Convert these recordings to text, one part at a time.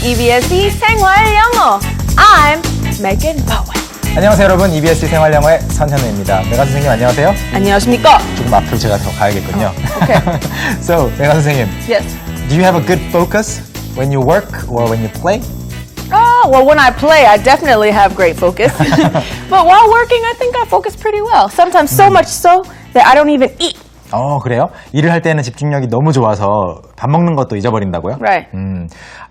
EBS 생활영어. I'm Megan Bowen. 안녕하세요 여러분, EBS 생활영어의 선현우입니다. 메가 선생님 안녕하세요. 안녕하십니까? 조금 앞으로 제가 더 가야겠군요. Okay. So, 메가 선생님, Yes. do you have a good focus when you work or when you play? Oh, well, when I play, I definitely have great focus. But while working, I think I focus pretty well. Sometimes so much so that I don't even eat. 그래요? 일을 할 때는 집중력이 너무 좋아서 밥 먹는 것도 잊어버린다고요? Right.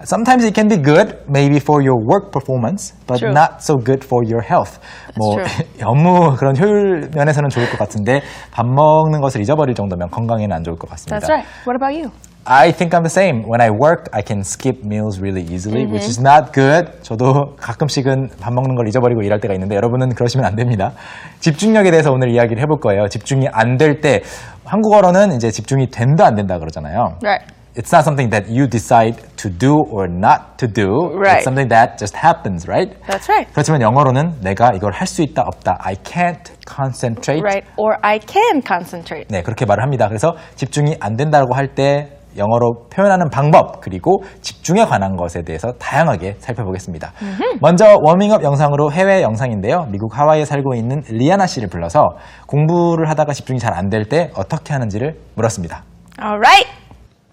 Sometimes it can be good, maybe for your work performance, but True. not so good for your health. true. 업무 그런 효율 면에서는 좋을 것 같은데 밥 먹는 것을 잊어버릴 정도면 건강에는 안 좋을 것 같습니다. That's right. What about you? I think I'm the same. When I work, I can skip meals really easily, which is not good. 저도 가끔씩은 밥 먹는 걸 잊어버리고 일할 때가 있는데 여러분은 그러시면 안 됩니다. 집중력에 대해서 오늘 이야기를 해볼 거예요. 집중이 안 될 때 한국어로는 이제 집중이 된다 안 된다 그러잖아요. Right. It's not something that you decide to do or not to do. Right. It's something that just happens, right? That's right. 그렇지만 영어로는 내가 이걸 할 수 있다 없다. I can't concentrate. Right. Or I can concentrate. 네, 그렇게 말을 합니다. 그래서 집중이 안 된다고 할 때 영어로 표현하는 방법 그리고 집중에 관한 것에 대해서 다양하게 살펴보겠습니다. 먼저 워밍업 영상으로 해외 영상인데요. 미국 하와이에 살고 있는 리아나 씨를 불러서 공부를 하다가 집중이 잘 안 될 때 어떻게 하는지를 물었습니다. All right.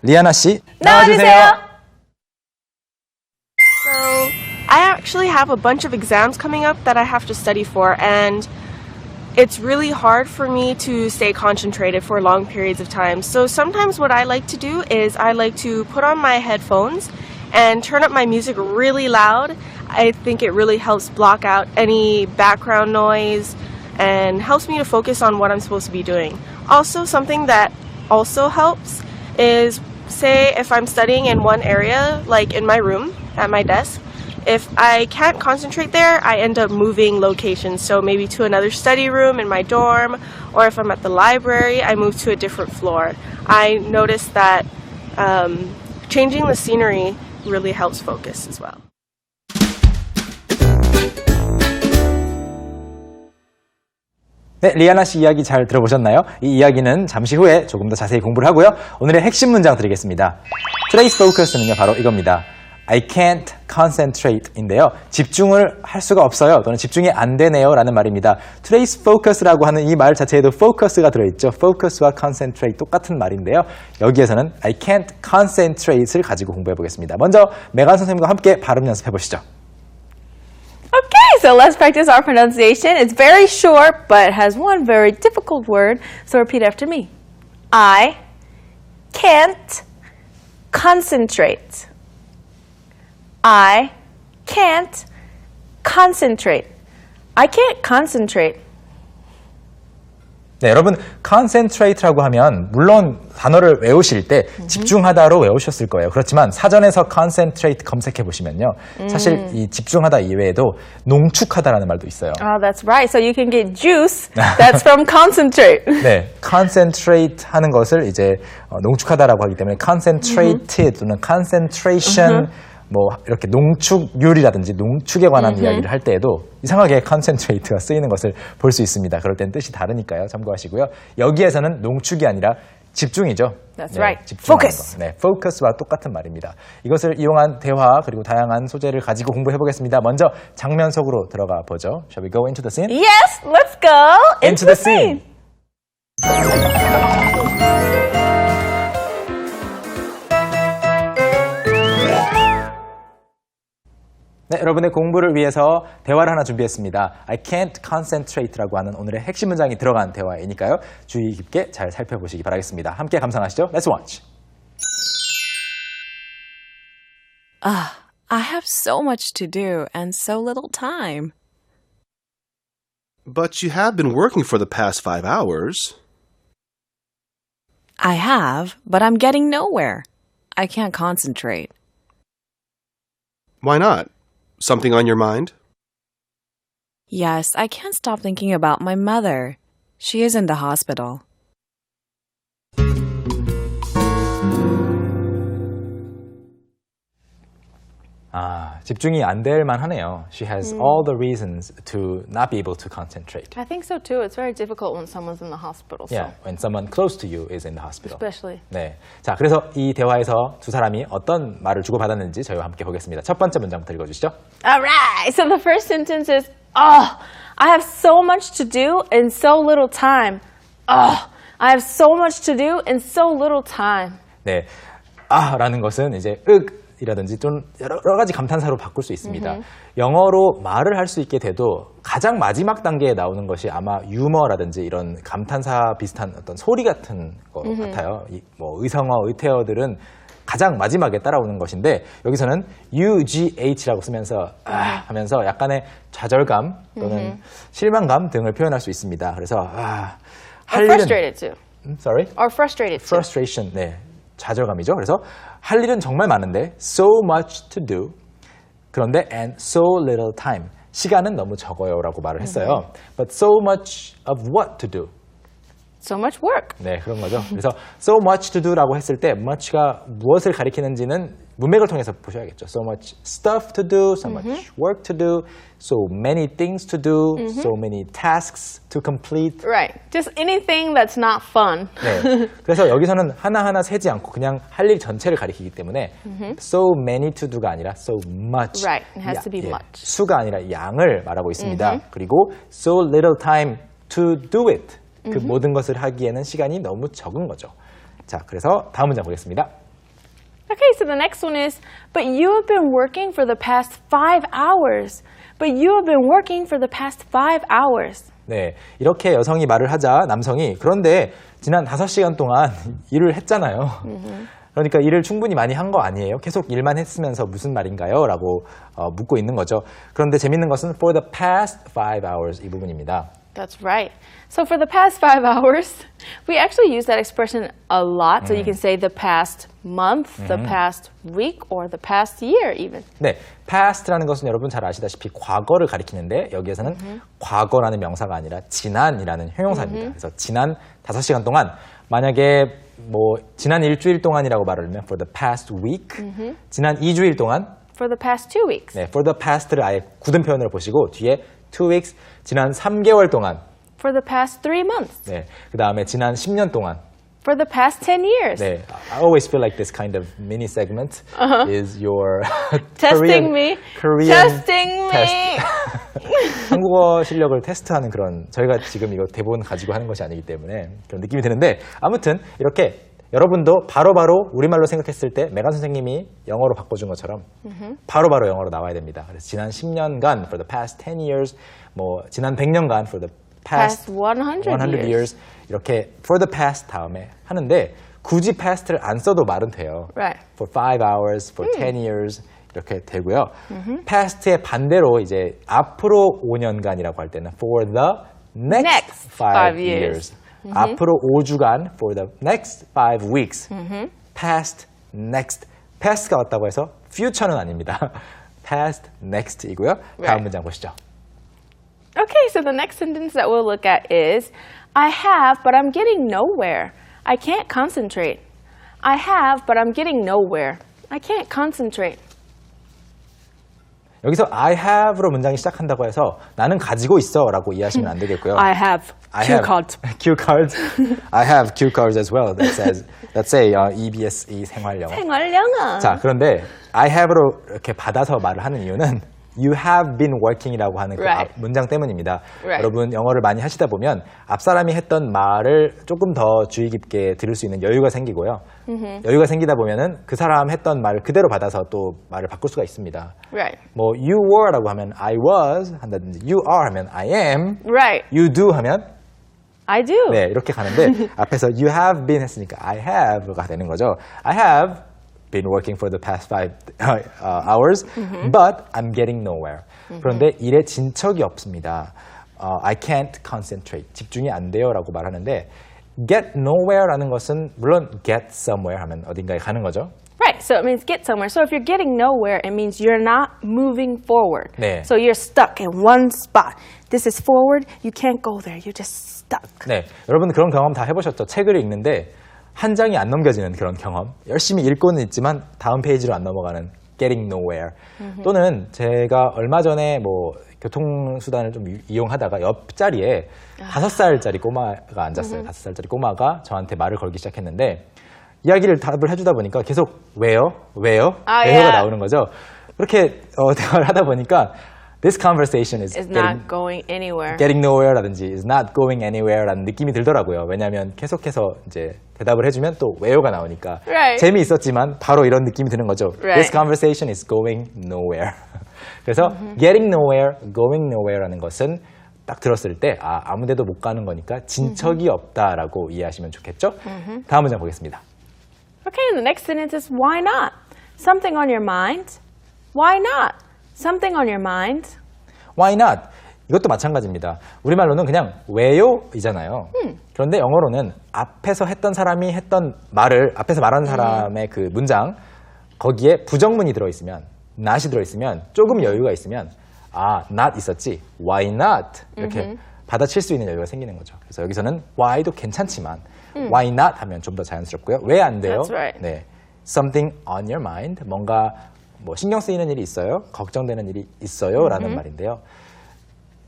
리아나 씨 나와주세요. So, I actually have a bunch of exams coming up that I have to study for, and it's really hard for me to stay concentrated for long periods of time. So sometimes what I like to do is I like to put on my headphones and turn up my music really loud. I think it really helps block out any background noise and helps me to focus on what I'm supposed to be doing. Also, something that also helps is, say if I'm studying in one area, like in my room at my desk, if I can't concentrate there, I end up moving locations. So maybe to another study room in my dorm, or if I'm at the library, I move to a different floor. I noticed that changing the scenery really helps focus as well. 네, 리아나 씨 이야기 잘 들어보셨나요? 이 이야기는 잠시 후에 조금 더 자세히 공부를 하고요. 오늘의 핵심 문장 드리겠습니다. Today's focus는요, 바로 이겁니다. I can't concentrate인데요. 집중을 할 수가 없어요. 또는 집중이 안 되네요. 라는 말입니다. Today's focus라고 하는 이 말 자체에도 focus가 들어있죠. focus와 concentrate 똑같은 말인데요. 여기에서는 I can't concentrate를 가지고 공부해 보겠습니다. 먼저 메간 선생님과 함께 발음 연습해 보시죠. Okay, so let's practice our pronunciation. It's very short, but has one very difficult word. So repeat after me. I can't concentrate. I can't concentrate. I can't concentrate. 네, 여러분 concentrate라고 하면 물론 단어를 외우실 때 집중하다로 외우셨을 거예요. 그렇지만 사전에서 concentrate 검색해 보시면요. 사실 이 집중하다 이외에도 농축하다라는 말도 있어요. Oh, that's right. So you can get juice. That's from concentrate. 네, concentrate 하는 것을 이제 농축하다라고 하기 때문에 concentrated 또는 concentration 뭐 이렇게 농축률이라든지 농축에 관한 이야기를 할 때에도 이상하게 concentrate가 쓰이는 것을 볼 수 있습니다. 그럴 땐 뜻이 다르니까요. 참고하시고요. 여기에서는 농축이 아니라 집중이죠. That's 네, right. 집중하는 Focus. 거. 네, focus와 똑같은 말입니다. 이것을 이용한 대화 그리고 다양한 소재를 가지고 공부해 보겠습니다. 먼저 장면 속으로 들어가 보죠. Shall we go into the scene? Yes, let's go Into the scene. 네, 여러분의 공부를 위해서 대화를 하나 준비했습니다. I can't concentrate라고 하는 오늘의 핵심 문장이 들어간 대화이니까요. 주의 깊게 잘 살펴보시기 바라겠습니다. 함께 감상하시죠. Let's watch. I have so much to do and so little time. But you have been working for the past 5 hours. I have, but I'm getting nowhere. I can't concentrate. Why not? Something on your mind? Yes, I can't stop thinking about my mother. She is in the hospital. 아, 집중이 안 될 만하네요. She has all the reasons to not be able to concentrate. I think so too. It's very difficult when someone's in the hospital. So. Yeah, when someone close to you is in the hospital. Especially. 네, 자 그래서 이 대화에서 두 사람이 어떤 말을 주고받았는지 저희와 함께 보겠습니다. 첫 번째 문장부터 읽어주시죠. All right. So the first sentence is, oh, I have so much to do in so little time. Oh, I have so much to do in so little time. 네, 라는 것은 이제 이라든지 좀 여러 가지 감탄사로 바꿀 수 있습니다. 영어로 말을 할 수 있게 돼도 가장 마지막 단계에 나오는 것이 아마 유머라든지 이런 감탄사 비슷한 어떤 소리 같은 것 같아요. 뭐 의성어, 의태어들은 가장 마지막에 따라오는 것인데 여기서는 UGH라고 쓰면서 하면서 약간의 좌절감 또는 실망감 등을 표현할 수 있습니다. 그래서 할 Or 일은 frustrated too. sorry? Or frustrated too. frustration, 네, 좌절감이죠. 그래서 할 일은 정말 많은데 so much to do. 그런데 and so little time. 시간은 너무 적어요라고 말을 했어요. But so much of what to do. So much work. 네, 그런 거죠. 그래서 so much to do라고 했을 때 much가 무엇을 가리키는지는 문맥을 통해서 보셔야겠죠. So much stuff to do, so much work to do, so many things to do, so many tasks to complete. Right. Just anything that's not fun. 네. 그래서 여기서는 하나하나 세지 않고 그냥 할 일 전체를 가리키기 때문에 so many to do가 아니라 so much. Right. It has to be much. 수가 아니라 양을 말하고 있습니다. 그리고 so little time to do it. 그 모든 것을 하기에는 시간이 너무 적은 거죠. 자, 그래서 다음 문장 보겠습니다. Okay, so the next one is, but you have been working for the past 5 hours. But you have been working for the past 5 hours. 네, 이렇게 여성이 말을 하자 남성이 그런데 지난 5시간 동안 일을 했잖아요. 그러니까 일을 충분히 많이 한 거 아니에요? 계속 일만 했으면서 무슨 말인가요? 라고 묻고 있는 거죠. 그런데 재밌는 것은 for the past 5 hours 이 부분입니다. That's right. So for the past 5 hours, we actually use that expression a lot. So you can say the past month, the past week, or the past year even. 네, past라는 것은 여러분 잘 아시다시피 과거를 가리키는데 여기에서는 과거라는 명사가 아니라 지난이라는 형용사입니다. 그래서 지난 5시간 동안 만약에 뭐 지난 일주일 동안이라고 말을 하면 for the past week, 지난 2주일 동안 For the past 2 weeks. 네, for the past를 아예 굳은 표현으로 보시고 뒤에 2 weeks, 지난 3개월 동안 For the past 3 months. 네, 그 다음에 지난 10년 동안 For the past 10 years. 네, I always feel like this kind of mini segment is your Testing me. Korean Testing me. test. 한국어 실력을 테스트하는 그런 저희가 지금 이거 대본 가지고 하는 것이 아니기 때문에 그런 느낌이 드는데 아무튼 이렇게 여러분도 바로바로 우리말로 생각했을 때 메간 선생님이 영어로 바꿔준 것처럼 바로바로 영어로 나와야 됩니다. 그래서 지난 10년간 for the past 10 years, 뭐 지난 100년간 for the past 100 years 이렇게 for the past 다음에 하는데 굳이 past를 안 써도 말은 돼요. Right. For 5 hours, for 10 years 이렇게 되고요. past의 반대로 이제 앞으로 5년간이라고 할 때는 for the next 5 years. 앞으로 5주간 for the next 5 weeks. past, next. past가 왔다고 해서 future는 아닙니다. past, next이고요. 다음 문장 보시죠. Okay, so the next sentence that we'll look at is, I have, but I'm getting nowhere. I can't concentrate. I have, but I'm getting nowhere. I can't concentrate. 여기서 I have로 문장이 시작한다고 해서 나는 가지고 있어 라고 이해하시면 안 되겠고요. I have cue cards. Cue cards. I have cue cards as well. That say EBSE 생활영어. 생활영어. 자, 그런데 I have로 이렇게 받아서 말을 하는 이유는 You have been working이라고 하는 그 Right. 문장 때문입니다. Right. 여러분 영어를 많이 하시다 보면 앞사람이 했던 말을 조금 더 주의 깊게 들을 수 있는 여유가 생기고요. 여유가 생기다 보면은 그 사람 했던 말을 그대로 받아서 또 말을 바꿀 수가 있습니다. Right. 뭐 you were라고 하면 I was 한다든지 you are 하면 I am, Right. you do 하면 I do. 네 이렇게 가는데 앞에서 you have been 했으니까 I have가 되는 거죠. I have been working for the past 5 hours, but I'm getting nowhere. 그런데 일에 진척이 없습니다. I can't concentrate. 집중이 안 돼요라고 말하는데 get nowhere라는 것은 물론 get somewhere 하면 어딘가에 가는 거죠. Right, so it means get somewhere. So if you're getting nowhere, it means you're not moving forward. 네. So you're stuck in one spot. This is forward, you can't go there. You're just stuck. 네, 여러분 그런 경험 다 해보셨죠? 책을 읽는데 한 장이 안 넘겨지는 그런 경험. 열심히 읽고는 있지만 다음 페이지로 안 넘어가는 getting nowhere. 또는 제가 얼마 전에 뭐 교통수단을 좀 이용하다가 옆자리에 5살짜리 꼬마가 앉았어요. 5살짜리 꼬마가 저한테 말을 걸기 시작했는데 이야기를 답을 해주다 보니까 계속 왜요? 왜요? 아, 왜요가 yeah. 나오는 거죠. 그렇게 대화를 하다 보니까 this conversation is It's not going anywhere. getting nowhere라든지 is not going anywhere라는 느낌이 들더라고요. 왜냐하면 계속해서 이제 대답을 해주면 또 왜요가 나오니까 Right. 재미있었지만 바로 이런 느낌이 드는 거죠. Right. This conversation is going nowhere. 그래서 getting nowhere, going nowhere라는 것은 딱 들었을 때 아무 데도 못 가는 거니까 진척이 없다라고 이해하시면 좋겠죠? 다음 문장 보겠습니다. Okay, and the next sentence is why not? Something on your mind? Why not? Something on your mind? Why not? 이것도 마찬가지입니다. 우리말로는 그냥 왜요이잖아요. 그런데 영어로는 앞에서 했던 사람이 했던 말을 앞에서 말하는 사람의 그 문장 거기에 부정문이 들어있으면 not이 들어있으면 조금 여유가 있으면 not 있었지 why not 이렇게 받아칠 수 있는 여유가 생기는 거죠. 그래서 여기서는 why도 괜찮지만 why not 하면 좀 더 자연스럽고요. 왜 안 돼요? That's right. 네, something on your mind 뭔가 뭐 신경 쓰이는 일이 있어요? 걱정되는 일이 있어요? 라는 말인데요.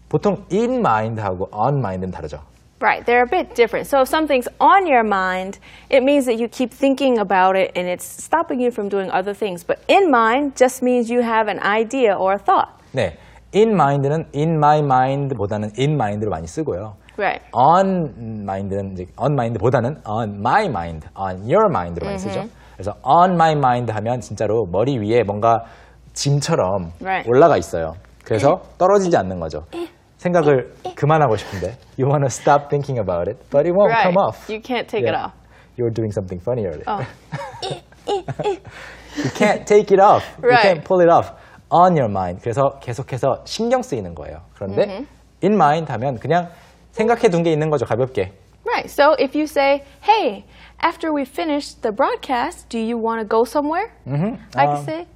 보통 in mind하고 on mind는 다르죠. Right, they're a bit different. So if something's on your mind, it means that you keep thinking about it and it's stopping you from doing other things. But in mind just means you have an idea or a thought. 네, in mind는 in my mind보다는 in mind로 많이 쓰고요. Right. on mind는 이제 on mind보다는 on my mind, on your mind로 많이 쓰죠. 그래서 on my mind 하면 진짜로 머리 위에 뭔가 짐처럼 Right. 올라가 있어요. 그래서 떨어지지 않는 거죠. 생각을 그만하고 싶은데 you want to stop thinking about it, but it won't Right. come off. You can't take it Yeah. off. You're doing something funny earlier. Oh. You can't take it off. You Right. can't pull it off on your mind. 그래서 계속해서 신경 쓰이는 거예요. 그런데 in mind 하면 그냥 생각해 둔 게 있는 거죠, 가볍게. Right. So if you say, hey, after we finish the broadcast, do you want to go somewhere? I can say,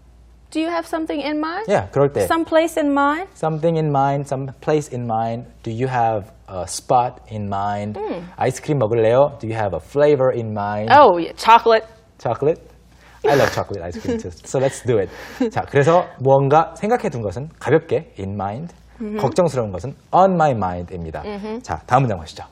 do you have something in mind? Yeah, 그럴 때. Some place in mind? Something in mind, some place in mind. Do you have a spot in mind? 아이스크림 먹을래요? Do you have a flavor in mind? Oh, yeah, chocolate. Chocolate? I love chocolate ice cream too. So let's do it. 자, 그래서 무언가 생각해 둔 것은 가볍게 in mind, 걱정스러운 것은 on my mind입니다. 자, 다음 문장 보시죠.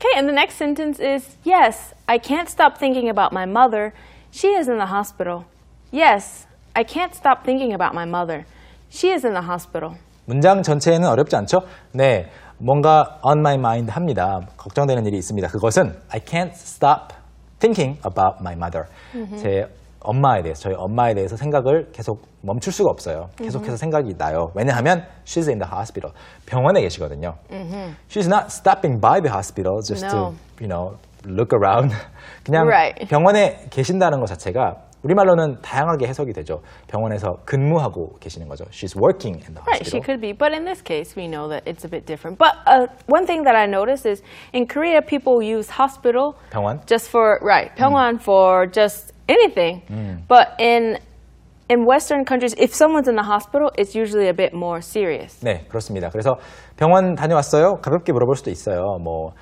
Okay, and the next sentence is, yes, I can't stop thinking about my mother. She is in the hospital. Yes, I can't stop thinking about my mother. She is in the hospital. 문장 전체에는 어렵지 않죠? 네, 뭔가 on my mind 합니다. 걱정되는 일이 있습니다. 그것은 I can't stop thinking about my mother. 제 엄마에 대해서, 저희 엄마에 대해서 생각을 계속 멈출 수가 없어요. 계속해서 생각이 나요. 왜냐하면 she's in the hospital. 병원에 계시거든요. She's not stopping by the hospital just No. to, look around. 그냥 Right. 병원에 계신다는 것 자체가 우리말로는 다양하게 해석이 되죠. 병원에서 근무하고 계시는 거죠. She's working in the Right, she hospital. could be. But in this case, we know that it's a bit different. But one thing that I noticed is in Korea, people use hospital 병원. just for, right, 병원 for just anything. But in Western countries, if someone's in the hospital, it's usually a bit more serious. 네, 그렇습니다. 그래서 병원 다녀왔어요? 가볍게 물어볼 수도 있어요. 뭐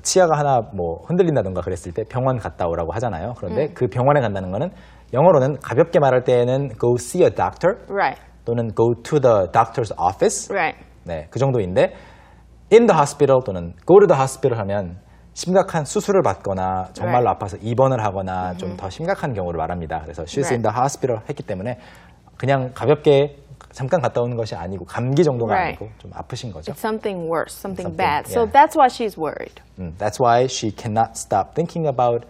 치아가 하나 흔들린다든가 그랬을 때 병원 갔다 오라고 하잖아요. 그런데 그 병원에 간다는 거는 영어로는 가볍게 말할 때는 go see a doctor Right, 또는 go to the doctor's office. right. 네, 그 정도인데 in the hospital 또는 go to the hospital 하면 심각한 수술을 받거나 정말로 Right. 아파서 입원을 하거나 좀 더 심각한 경우를 말합니다. 그래서 she's in Right. the hospital 했기 때문에 그냥 가볍게 잠깐 갔다 오는 것이 아니고 감기 정도가 Right. 아니고 좀 아프신 거죠. It's something worse, something Something, bad. So yeah. that's why she's worried. That's why she cannot stop thinking about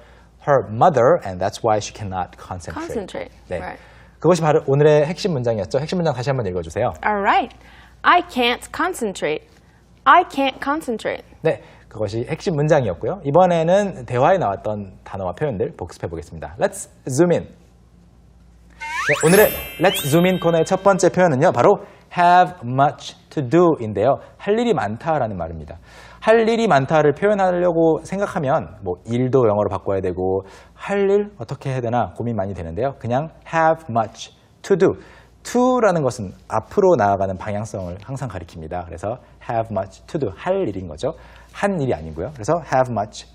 her mother and that's why she cannot concentrate. Concentrate. 네. Right. 그것이 바로 오늘의 핵심 문장이었죠. 핵심 문장 다시 한번 읽어주세요. All right. I can't concentrate. I can't concentrate. 네, 그것이 핵심 문장이었고요. 이번에는 대화에 나왔던 단어와 표현들 복습해 보겠습니다. Let's zoom in. 네, 오늘의 Let's zoom in 코너의 첫 번째 표현은요. 바로 have much to do인데요. 할 일이 많다라는 말입니다. 할 일이 많다를 표현하려고 생각하면 일도 영어로 바꿔야 되고 할 일 어떻게 해야 되나 고민 많이 되는데요. 그냥 have much to do. to라는 것은 앞으로 나아가는 방향성을 항상 가리킵니다. 그래서 have much to do. 할 일인 거죠. 한 일이 아니고요. 그래서 have much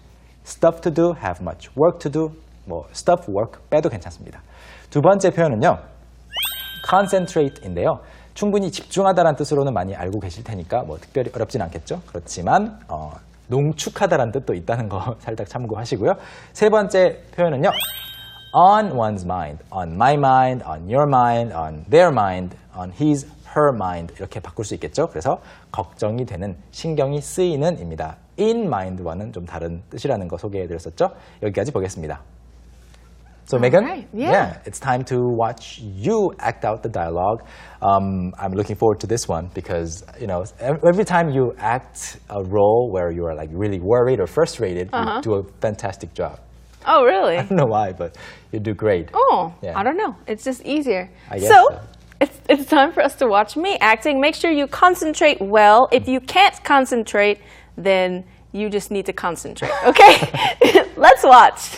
stuff to do, have much work to do. 뭐 stop work 빼도 괜찮습니다. 두 번째 표현은요. concentrate인데요. 충분히 집중하다라는 뜻으로는 많이 알고 계실 테니까 뭐 특별히 어렵진 않겠죠. 그렇지만 농축하다라는 뜻도 있다는 거 살짝 참고하시고요. 세 번째 표현은요. on one's mind, on my mind, on your mind, on their mind, on his, her mind 이렇게 바꿀 수 있겠죠. 그래서 걱정이 되는, 신경이 쓰이는 입니다. in mind와는 좀 다른 뜻이라는 거 소개해드렸었죠. 여기까지 보겠습니다. So Megan, right, yeah. it's time to watch you act out the dialogue. I'm looking forward to this one because every time you act a role where you are like really worried or frustrated, you do a fantastic job. Oh, really? I don't know why, but you do great. Oh, Yeah. I don't know. It's just easier. I guess so, so. it's time for us to watch me acting. Make sure you concentrate well. If you can't concentrate, then you just need to concentrate, okay? Let's watch.